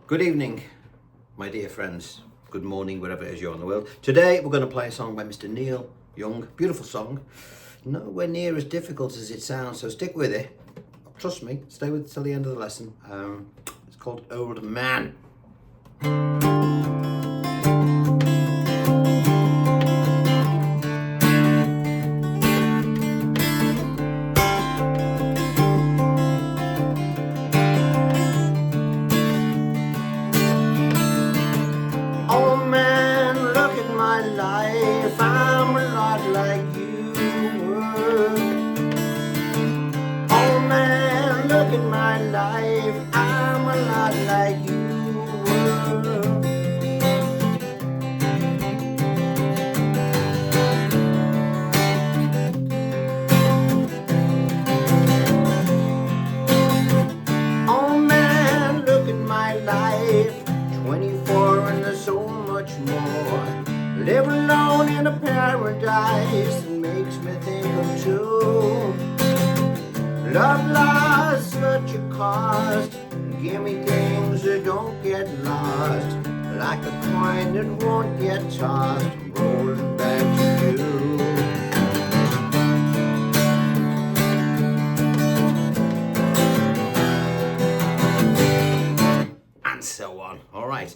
Good evening, my dear friends. Good morning, wherever it is you're in the world. Today we're going to play a song by Mr. Neil Young. Beautiful song. Nowhere near as difficult as it sounds, so stick with it. Trust me, stay with it till the end of the lesson. It's called Old Man. Old man, look at my life. I'm a lot like you were. Old man, look at my life. I'm a lot like you were. Old man, look at my life. 24 and there's so much more. Live alone in a paradise that makes me think of two. Love lost such a cost. Give me things that don't get lost. Like a coin that won't get tossed. Rolling back to you. And so on. All right.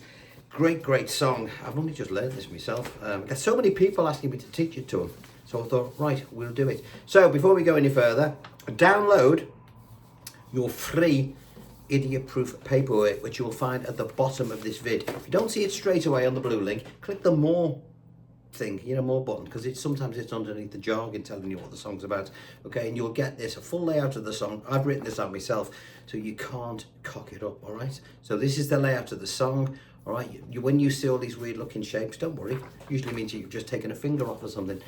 Great song. I've only just learned this myself. Got so many people asking me to teach it to them. So I thought, right, we'll do it. So before we go any further, download your free idiot-proof paperwork, which you'll find at the bottom of this vid. If you don't see it straight away on the blue link, click the more thing, more button, because sometimes it's underneath the jargon telling you what the song's about. Okay, and you'll get this, a full layout of the song. I've written this out myself, so you can't cock it up, all right? So this is the layout of the song. All right, when you see all these weird looking shapes, don't worry. Usually means you've just taken a finger off or something.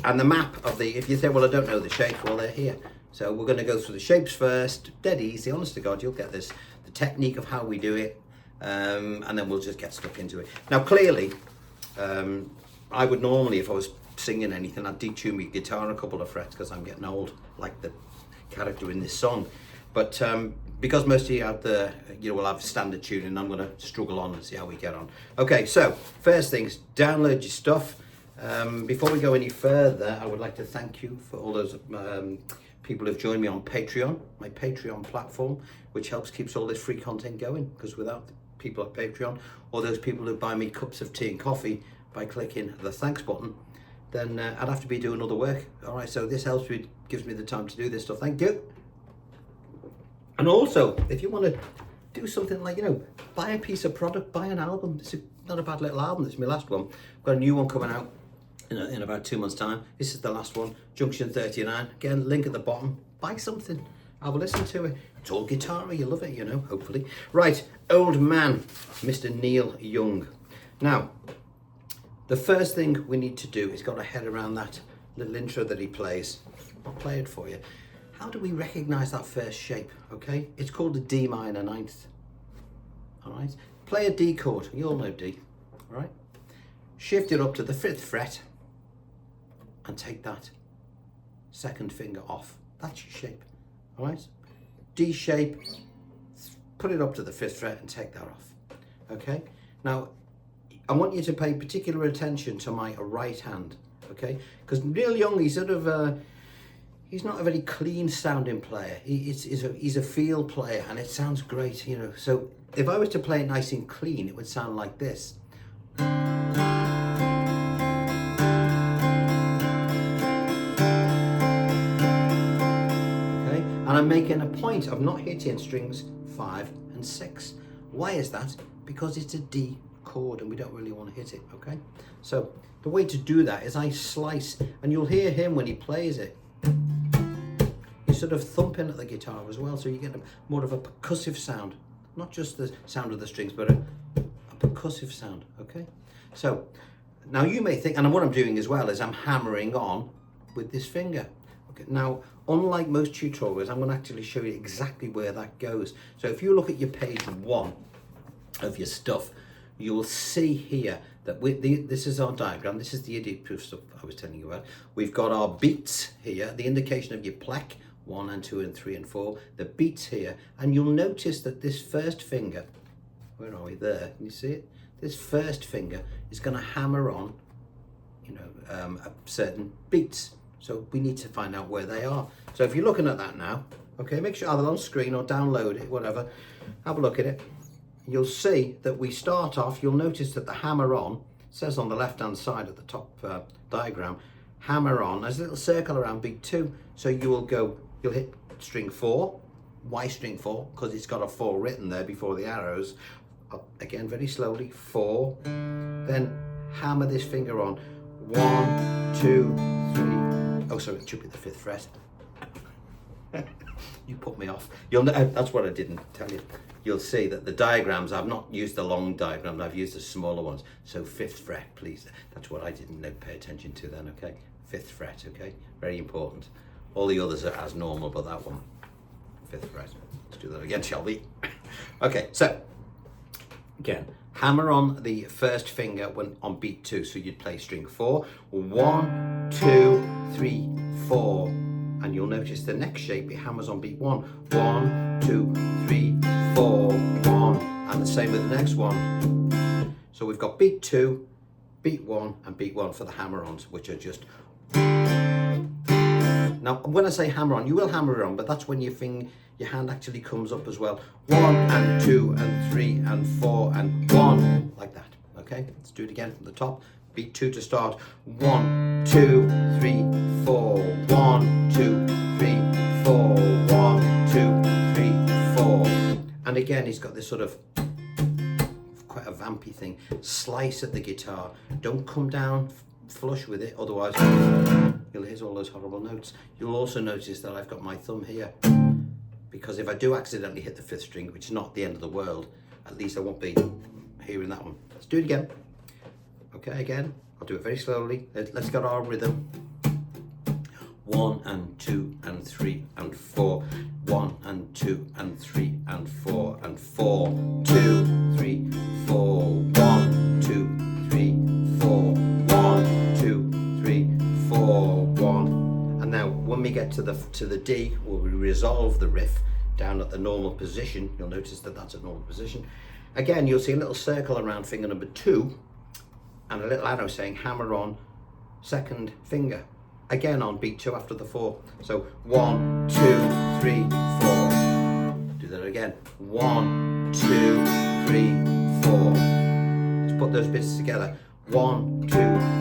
And the map of if you say, well, I don't know the shapes, well, they're here. So we're going to go through the shapes first, dead easy, honest to God, you'll get this. The technique of how we do it, and then we'll just get stuck into it. Now, clearly, I would normally, if I was singing anything, I'd detune my guitar a couple of frets because I'm getting old, like the character in this song. But because most of you out there, will have standard tuning, I'm going to struggle on and see how we get on. Okay, so first things, download your stuff. Before we go any further, I would like to thank you for all those people who've joined me on Patreon, my Patreon platform, which helps keeps all this free content going, because without the people at Patreon, or those people who buy me cups of tea and coffee by clicking the thanks button, then I'd have to be doing other work. All right, so this helps me, gives me the time to do this stuff. Thank you. And also, if you want to do something like, buy a piece of product, buy an album. It's not a bad little album. This is my last one. I've got a new one coming out in about 2 months' time. This is the last one, Junction 39. Again, link at the bottom. Buy something. Have a listen to it. It's all guitar-y. You love it, hopefully. Right, Old Man, Mr. Neil Young. Now, the first thing we need to do is got to head around that little intro that he plays. I'll play it for you. How do we recognize that first shape? Okay, it's called a D minor ninth. All right, play a D chord. You all know D. All right, shift it up to the 5th fret and take that second finger off. That's your shape. All right, D shape. Put it up to the 5th fret and take that off. Okay, now I want you to pay particular attention to my right hand. Okay, because Neil Young, he's he's not a very clean sounding player. He's a feel player, and it sounds great, So if I was to play it nice and clean, it would sound like this. Okay, and I'm making a point of not hitting strings 5 and 6. Why is that? Because it's a D chord and we don't really want to hit it, okay? So the way to do that is I slice, and you'll hear him when he plays it. He's sort of thumping at the guitar as well, so you get more of a percussive sound. Not just the sound of the strings, but a percussive sound, okay? So now you may think, and what I'm doing as well is I'm hammering on with this finger. Okay, now, unlike most tutorials, I'm going to actually show you exactly where that goes. So if you look at your page 1 of your stuff, you'll see here that this is our diagram. This is the idiot-proof stuff I was telling you about. We've got our beats here, the indication of your plec, 1 and 2 and 3 and 4, the beats here, and you'll notice that this first finger where are we? There, can you see it? This first finger is going to hammer on, certain beats. So we need to find out where they are. So if you're looking at that now, okay, make sure either on screen or download it, whatever, have a look at it. You'll see that we start off, you'll notice that the hammer on, says on the left hand side of the top diagram, hammer on, there's a little circle around beat 2. So you'll hit string 4. Why string 4? Because it's got a 4 written there before the arrows. Again, very slowly, 4. Then hammer this finger on, 1, 2, 3. Oh, sorry, it should be the 5th fret. You put me off. That's what I didn't tell you. You'll see that the diagrams, I've not used the long diagrams, I've used the smaller ones. So 5th fret, please. That's what I didn't pay attention to then, okay? 5th fret, okay? Very important. All the others are as normal, but that one, 5th fret. Let's do that again, shall we? Okay, so, again, hammer on the first finger when on beat 2. So you'd play string 4. 1, 2, 3, 4. And you'll notice the next shape, it hammers on beat 1. 1, 2, 3, 4, 1. And the same with the next one. So we've got beat 2, beat 1, and beat 1 for the hammer-ons, which are just... Now, when I say hammer on, you will hammer it on, but that's when your hand actually comes up as well. 1 and 2 and 3 and 4 and 1, like that. Okay, let's do it again from the top. Beat 2 to start. 1, 2, 3, 4. 1, 2, 3, 4. 1, 2, 3, 4. And again, he's got this sort of quite a vampy thing. Slice at the guitar. Don't come down flush with it, otherwise you'll hit all those horrible notes. You'll also notice that I've got my thumb here, because if I do accidentally hit the 5th string, which is not the end of the world, at least I won't be hearing that one. Let's do it again. Okay, again, I'll do it very slowly. Let's get our rhythm. 1 and 2 and 3 and 4. 1 and 2 and 3 and 4 and 4. 2, 3, 4. 1, 2, 3, 4. 1, 2, 3, 4. 1. And now when we get to the D, where we resolve the riff down at the normal position, you'll notice that that's at normal position. Again, you'll see a little circle around finger number 2 and a little arrow saying hammer on second finger. Again on beat 2 after the 4. So 1, 2, 3, 4. Do that again. 1, 2, 3, 4. Let's put those bits together. 1, 2,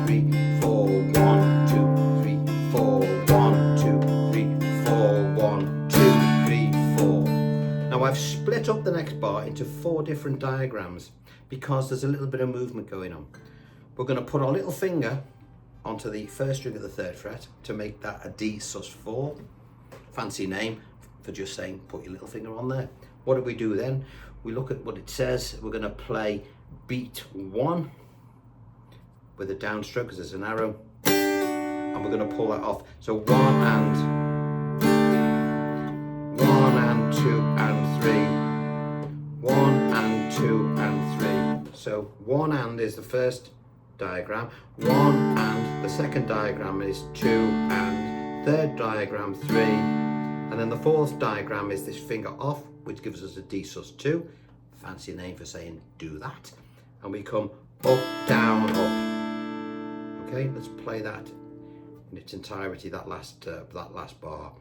3, 4. 1, 2, 3, 4. 1, 2, 3, 4. 1, 2, 3, 4. Now I've split up the next bar into 4 different diagrams because there's a little bit of movement going on. We're going to put our little finger onto the 1st string of the 3rd fret to make that a D sus4. Fancy name for just saying put your little finger on there. What do we do then? We look at what it says. We're going to play beat 1 with a downstroke because there's an arrow, and we're going to pull that off. So 1 and 2 and 3. 1 and 2 and 3. So 1 and is the first diagram, 1 and the second diagram is 2 and, third diagram 3, and then the 4th diagram is this finger off, which gives us a D sus2. Fancy name for saying do that. And we come up, down, up. Okay, let's play that in its entirety, that last bar.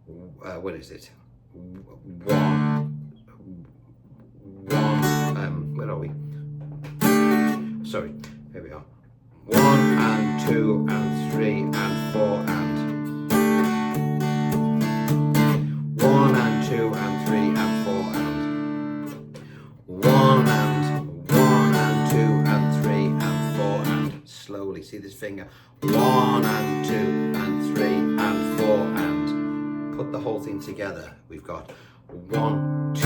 What is it? 1, where are we? Sorry, here we are. 1 and 2 and 3 and 4 and 1 and 2 and 3 and 4 and 1 and 2 and 3 and 4 and slowly, see this finger, 1 and 2 and 3 and 4 and put the whole thing together. We've got 1, 2,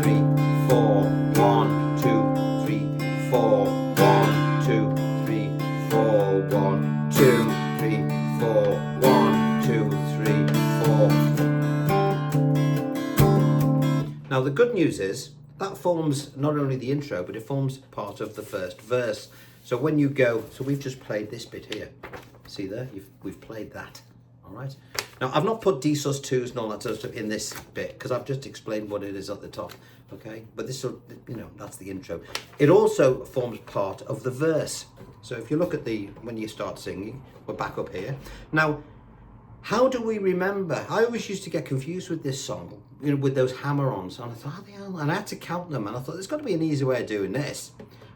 3, 4, 1, 2, 3, 4. 1, 2, 3, 4. 1, 2, 3, 4. 1, 2, 3, 4. Now the good news is that forms not only the intro, but it forms part of the first verse. So when you go, so we've just played this bit here. See there? We've played that. All right. Now I've not put D sus2s and all that sort of stuff in this bit because I've just explained what it is at the top. Okay, but this will, you know, that's the intro. It also forms part of the verse. So if you look at when you start singing, we're back up here. Now, how do we remember? I always used to get confused with this song, you know, with those hammer-ons. And I thought, how the hell? And I had to count them. And I thought, there's got to be an easy way of doing this.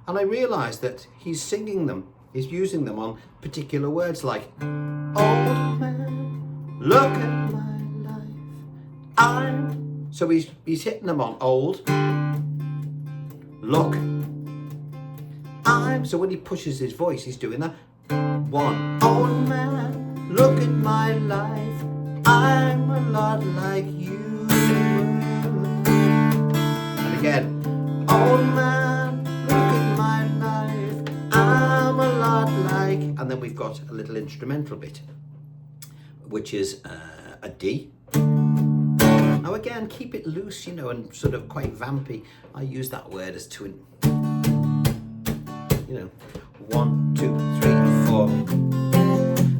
And I realised that he's singing them. He's using them on particular words like, old man, look at my life. So he's hitting them on old, look, so when he pushes his voice, he's doing that. One, old man, look at my life. I'm a lot like you. And again, old man, look at my life. I'm a lot like. And then we've got a little instrumental bit, which is a D. Now again, keep it loose, you know, and sort of quite vampy. I use that word as to, you know, 1, 2, 3, 4.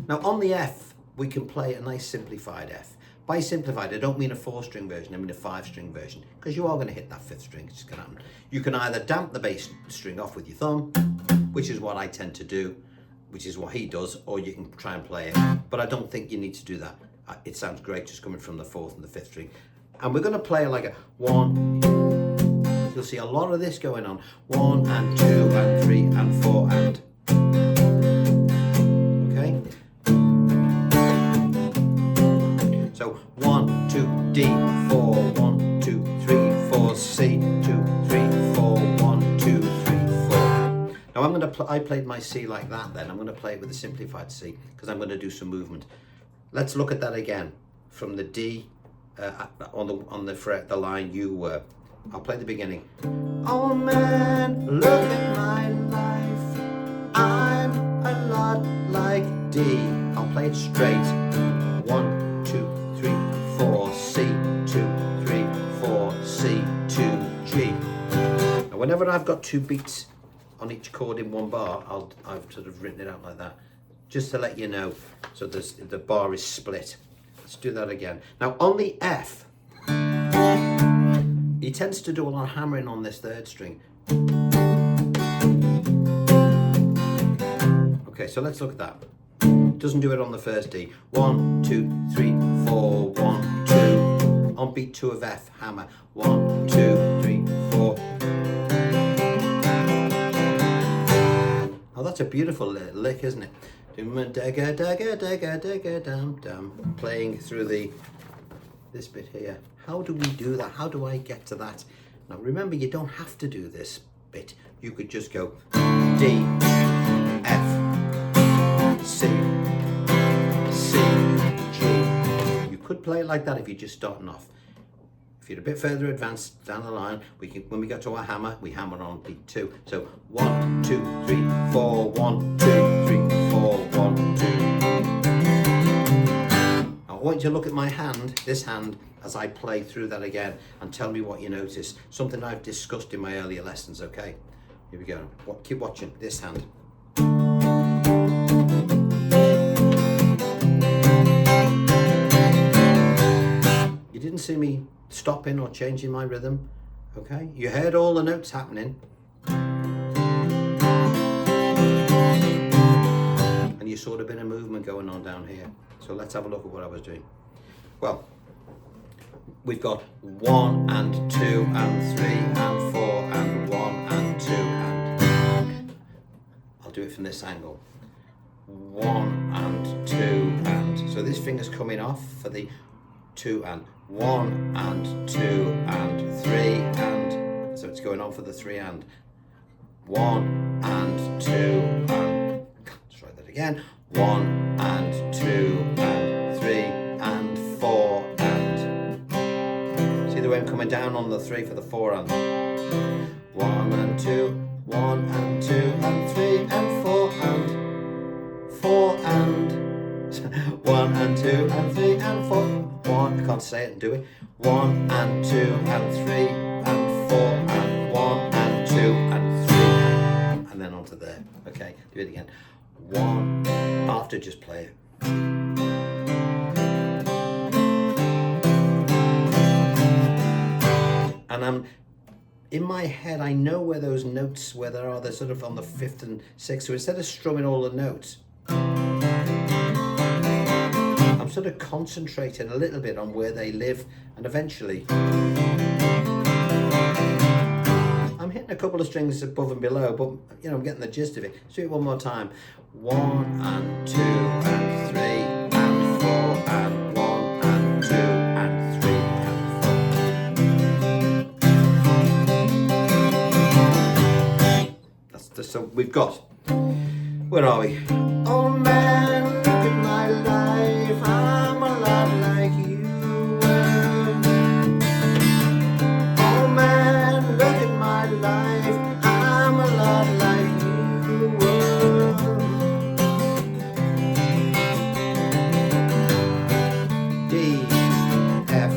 Now on the F, we can play a nice simplified F. By simplified, I don't mean a 4-string version, I mean a 5-string version, because you are going to hit that 5th string. It's just going to happen. You can either damp the bass string off with your thumb, which is what I tend to do, which is what he does, or you can try and play it. But I don't think you need to do that. It sounds great just coming from the 4th and the 5th string. And we're going to play like a 1. You'll see a lot of this going on. 1 and 2 and 3 and 4 and. Okay? So 1, 2, D, 4, 1, 2, 3, 4, C, 2, 3, 4, 1, 2, 3, 4. Now I'm going to I played my C like that then. I'm going to play it with a simplified C because I'm going to do some movement. Let's look at that again from the D on the fret, the line you were. I'll play the beginning. Oh man, look at my life. I'm a lot like D. I'll play it straight. 1, 2, 3, 4, C, 2, 3, 4, C, 2, G. Now whenever I've got 2 beats on each chord in one bar, I've sort of written it out like that, just to let you know. So the bar is split. Let's do that again. Now on the F, he tends to do a lot of hammering on this 3rd string. Okay, so let's look at that. Doesn't do it on the 1st D. 1, 2, 3, 4, 1, 2. On beat 2 of F, hammer. 1, 2, 3, 4. Oh, that's a beautiful lick, isn't it? Playing through this bit here. How do we do that? How do I get to that? Now remember, you don't have to do this bit. You could just go D, F, C, C, G. You could play it like that if you're just starting off. If you're a bit further advanced down the line, when we get to our hammer, we hammer on beat 2. So 1, 2, 3, 4, 1, 2, 3, 4, 1, 2. I want you to look at my hand, this hand, as I play through that again, and tell me what you notice. Something I've discussed in my earlier lessons, okay? Here we go. Keep watching this hand. You didn't see me stopping or changing my rhythm, okay? You heard all the notes happening. And you saw a bit of movement going on down here. So let's have a look at what I was doing. Well, we've got 1 and 2 and 3 and 4 and 1 and 2 and. I'll do it from this angle. 1 and 2 and. So this finger's coming off for the 2 and. 1 and 2 and 3 and. So it's going on for the 3 and. 1 and 2 and. Let's try that again. 1 and 2 and 3 and 4 and. See the way I'm coming down on the 3 for the 4 and. 1 and 2, 1 and 2 and 3 and 4 and. 4 and. 1 and 2 and 3 and 4. 1, I can't say it and do it. 1 and 2 and 3 and 4 and 1 and 2 and 3. And then onto there. Okay, do it again. 1, after just play it. And in my head, I know where those notes, where they are, they're sort of on the 5th and 6th. So instead of strumming all the notes, I'm sort of concentrating a little bit on where they live, and eventually I'm hitting a couple of strings above and below, but you know, I'm getting the gist of it. Let's do it one more time. 1 and 2 and 3 and 4 and 1 and 2 and 3 and 4. That's the song we've got. Where are we? Oh man, look at my life. I'm a lot like you were. Oh man, look at my life. I'm a lot like you were. D, F,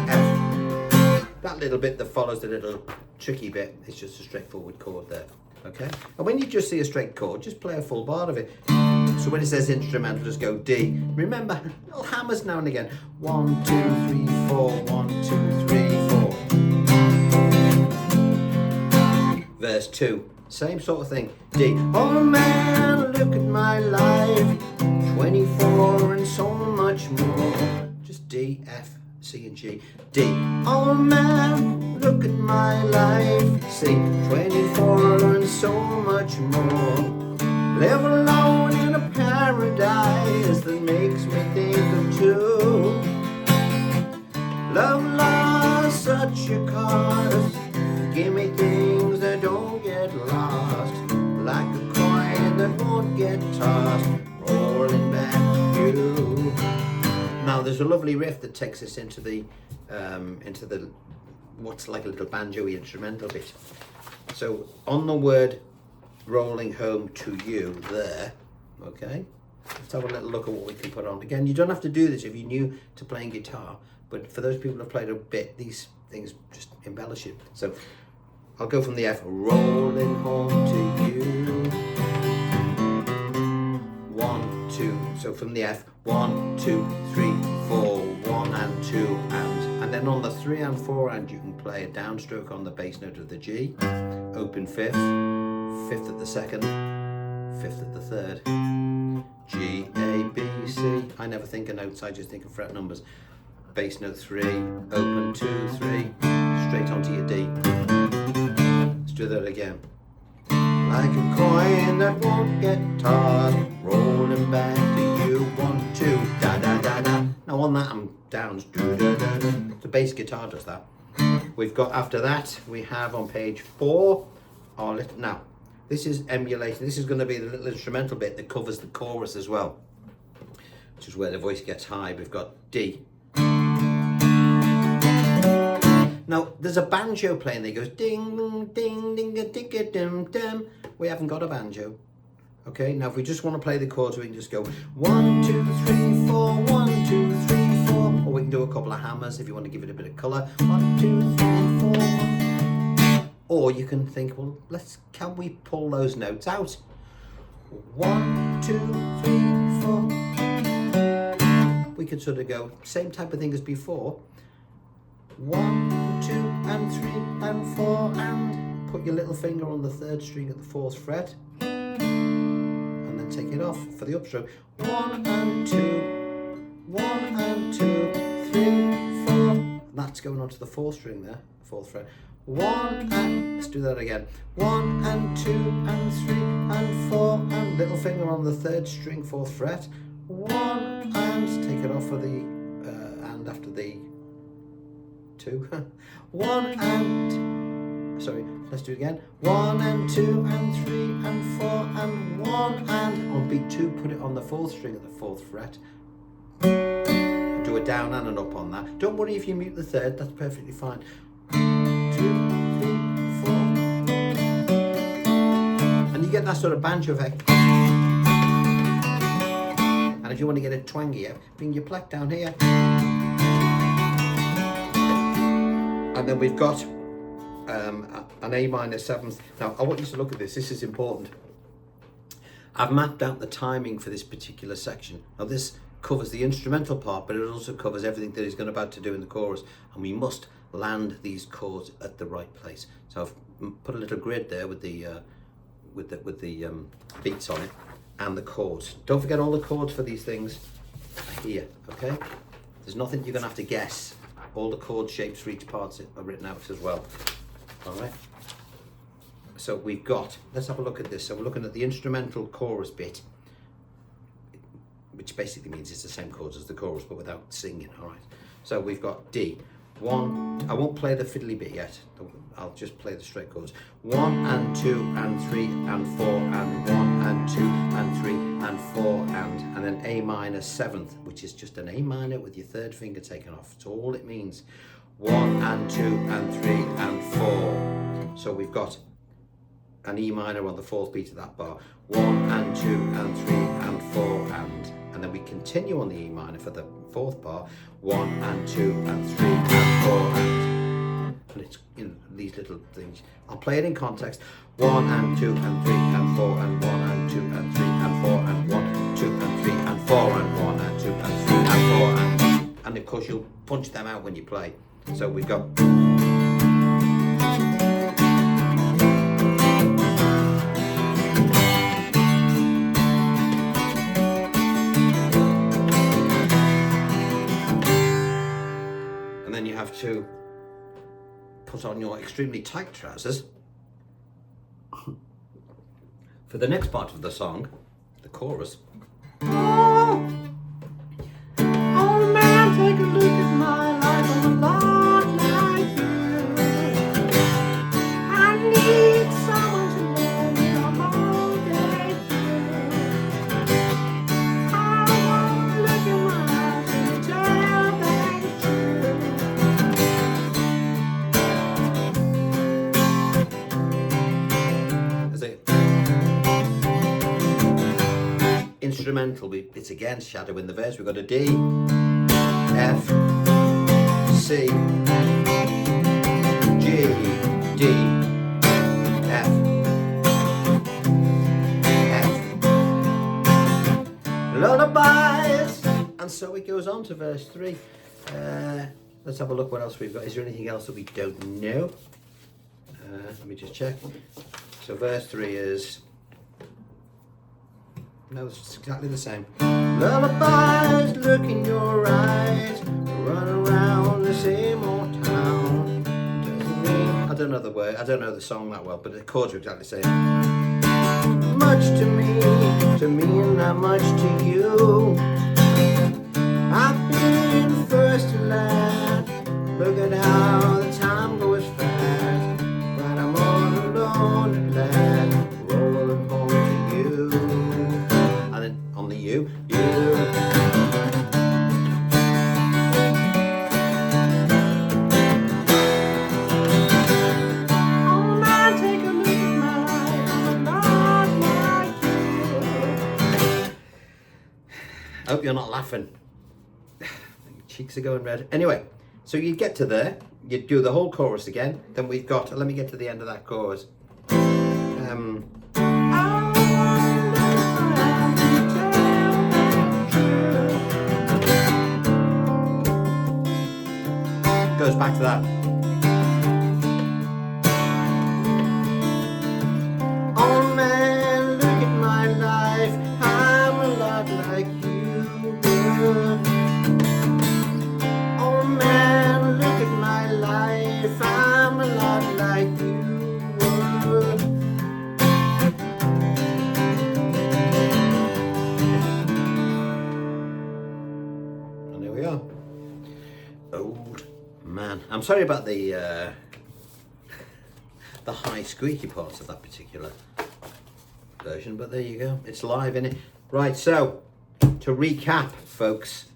F. That little bit that follows the little tricky bit is just a straightforward chord there. Okay, and when you just see a straight chord, just play a full bar of it. So when it says instrumental, just go D. Remember, little hammers now and again. 1, 2, 3, 4, 1, 2, 3, 4. Verse 2, same sort of thing. D. Oh man, look at my life. 24 and so much more. Just D, F, C and G. D. Oh man, look at my life. C. 24 and so much more. Live alone in a paradise that makes me think of two. Love lost such a cost. Give me things that don't get lost, like a coin that won't get tossed, rolling back to you. Now there's a lovely riff that takes us into the what's like a little banjo-y instrumental bit. So on the word rolling home to you there, okay, let's have a little look at what we can put on. Again, you don't have to do this if you're new to playing guitar, but for those people who have played a bit, these things just embellish it. So I'll go from the F, rolling home to you. 1, 2, so from the F, 1, 2, 3, 4, 1 and 2 and then on the 3 and 4 and you can play a downstroke on the bass note of the G, open 5th, 5th at the 2nd, 5th at the 3rd, G, A, B, C. I never think of notes, I just think of fret numbers. Bass note 3, open 2, 3, straight onto your D. Let's do that again. Like a coin that won't get tossed, rolling back to you. 1, 2, da da da da. Now on that I'm downs. Do da da da. The bass guitar does that. We've got after that we have on page 4 our little. Now this is emulating. This is going to be the little instrumental bit that covers the chorus as well, which is where the voice gets high. We've got D. Now, there's a banjo playing that goes ding, ding, ding, ding, ding, ding, ding. We haven't got a banjo. Okay, now if we just want to play the chords, we can just go 1, 2, 3, 4, 1, 2, 3, 4. Or we can do a couple of hammers if you want to give it a bit of colour. 1, 2, 3, 4. Or you can think, well, can we pull those notes out? 1, 2, 3, 4. We could sort of go, same type of thing as before. 1, 2 and 3 and 4 and put your little finger on the 3rd string at the 4th fret and then take it off for the upstroke. 1 and 2, 1 and 2, 3, 4. And that's going on to the 4th string there, 4th fret. 1 and, let's do that again. 1 and 2 and 3 and 4 and little finger on the 3rd string, 4th fret. 1 and take it off for the and after the 2. 1 and, sorry, let's do it again. 1 and 2 and 3 and 4 and 1 and on beat 2 put it on the 4th string at the 4th fret. Do a down and an up on that. Don't worry if you mute the 3rd, that's perfectly fine. 2, 3, 4. And you get that sort of banjo effect. And if you want to get it twangier, bring your pluck down here. And then we've got an A minor 7th. Now, I want you to look at this. This is important. I've mapped out the timing for this particular section. Now, this covers the instrumental part, but it also covers everything that he's about to do in the chorus. And we must land these chords at the right place. So I've put a little grid there with the beats on it and the chords. Don't forget all the chords for these things are here, okay? There's nothing you're gonna have to guess. All the chord shapes for each part are written out as well. All right. So we've got, let's have a look at this. So we're looking at the instrumental chorus bit, which basically means it's the same chords as the chorus, but without singing, all right? So we've got D. One, I won't play the fiddly bit yet. I'll just play the straight chords. 1 and 2 and 3 and 4 and 1 and 2 and 3 and 4 and then A minor 7th, which is just an A minor with your third finger taken off. That's all it means. 1 and 2 and 3 and 4. So we've got an E minor on the fourth beat of that bar. 1 and 2 and 3 and 4 and then we continue on the E minor for the fourth bar. 1 and 2 and 3 and 4 and it's, you know, these little things. I'll play it in context. 1 and 2 and 3 and 4 and 1 and 2 and 3 and 4 and 1, 2 and 3 and 4 and 1 and 2 and 3 and 4 and of course you'll punch them out when you play. So we've got and then you have to put on your extremely tight trousers for the next part of the song, the chorus. Oh man, take a look at my life, I'm a lot like you. I need someone to love me, I'm all day through. I wanna look in my eyes and tell that it's true. Is it? Instrumental, it's again shadow in the verse. We've got a D, F, C, G, D, F, F, lullabies, and so it goes on to verse 3. Let's have a look what else we've got. Is there anything else that we don't know? Let me just check. So verse 3 is, no, it's exactly the same. Lullabies, look in your eyes, run around the same old town. Doesn't mean, I don't know the word, I don't know the song that well, but the chords are exactly the same. Much to me and not much to you. I've been first to last, look at how the time goes fast, but I'm all alone at last, rolling home to you. And then on the you. Oh man, take a look at my life, I'm not like you. I hope you're not laughing. Your cheeks are going red. Anyway, so you get to there, you do the whole chorus again, then we've got, let me get to the end of that chorus. Goes back to that. Oh man, look at my life, I'm a lot like you. Oh man, look at my life, I'm a lot like you. And there we are. Old man. I'm sorry about the high squeaky parts of that particular version, but there you go. It's live, innit? Right, so to recap, folks,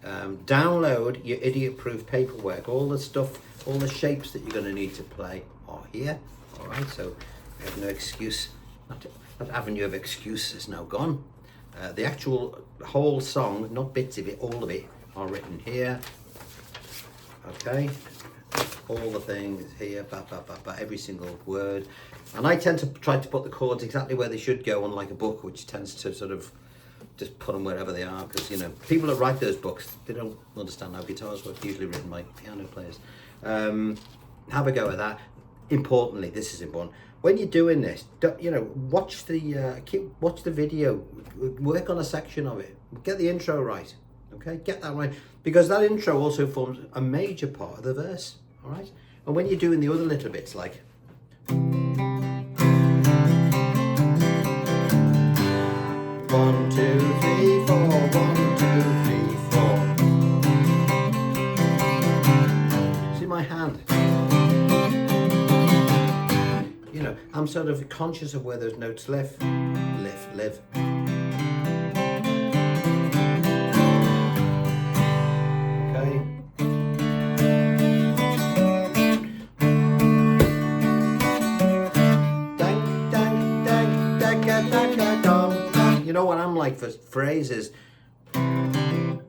download your idiot-proof paperwork. All the stuff, all the shapes that you're going to need to play are here. All right, so we have no excuse. That avenue of excuse is now gone. The actual whole song, not bits of it, all of it, are written here. Okay, all the things here, every single word. And I tend to try to put the chords exactly where they should go, unlike a book, which tends to sort of just put them wherever they are, because, you know, people that write those books, they don't understand how guitars work, usually written by piano players. Have a go at that. Importantly, this is important. When you're doing this, watch the video, work on a section of it, get the intro right, okay? Get that right, because that intro also forms a major part of the verse, all right? And when you're doing the other little bits, like 1, 2, 3, 4, 1, 2, 3, 4. See my hand? I'm sort of conscious of where those notes live. Okay. Dang, dang, dang, dagga, dagga, dum. You know what I'm like for phrases? Dagga,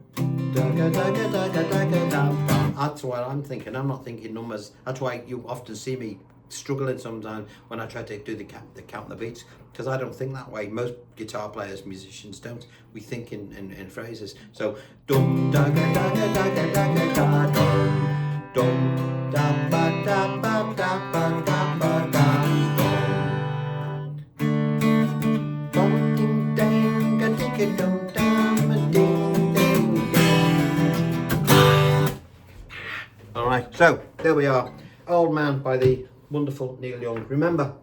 dagga, dagga, dagga, dum. That's what I'm thinking. I'm not thinking numbers. That's why you often see me struggling sometimes when I try to do the count the beats, because I don't think that way. Most guitar players, musicians don't. We think in phrases. So dum da ga da ga da ga da ga da dum da ba da ba da ba da ba da dum ding dang ga ding dum dum ding ding. All right, so there we are. Old Man by the wonderful Neil Young. Remember,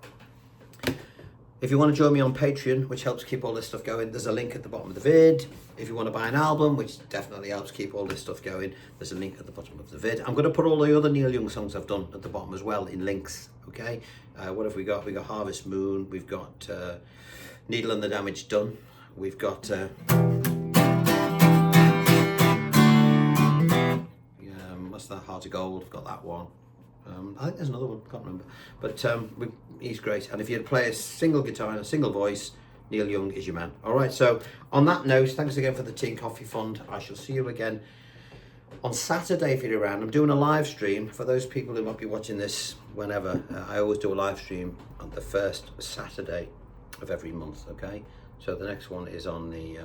if you want to join me on Patreon, which helps keep all this stuff going, there's a link at the bottom of the vid. If you want to buy an album, which definitely helps keep all this stuff going, there's a link at the bottom of the vid. I'm going to put all the other Neil Young songs I've done at the bottom as well in links, okay? What have we got? We've got Harvest Moon, we've got Needle and the Damage Done, we've got what's that, Heart of Gold, I've got that one. I think there's another one, can't remember. But he's great. And if you play a single guitar and a single voice, Neil Young is your man. All right, so on that note, thanks again for the Tea and Coffee Fund. I shall see you again on Saturday if you're around. I'm doing a live stream for those people who might be watching this whenever. I always do a live stream on the first Saturday of every month, okay? So the next one is on the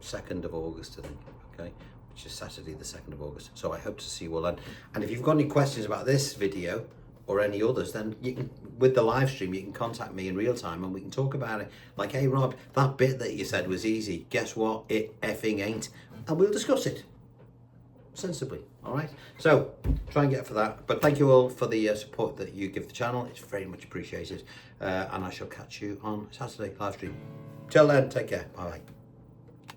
2nd of August, I think, okay? Which is Saturday the 2nd of August. So I hope to see you all then. And if you've got any questions about this video or any others, then you can, with the live stream, you can contact me in real time and we can talk about it. Like, hey Rob, that bit that you said was easy. Guess what? It effing ain't. And we'll discuss it sensibly, all right? So try and get for that. But thank you all for the support that you give the channel. It's very much appreciated. And I shall catch you on Saturday live stream. Till then, take care. Bye.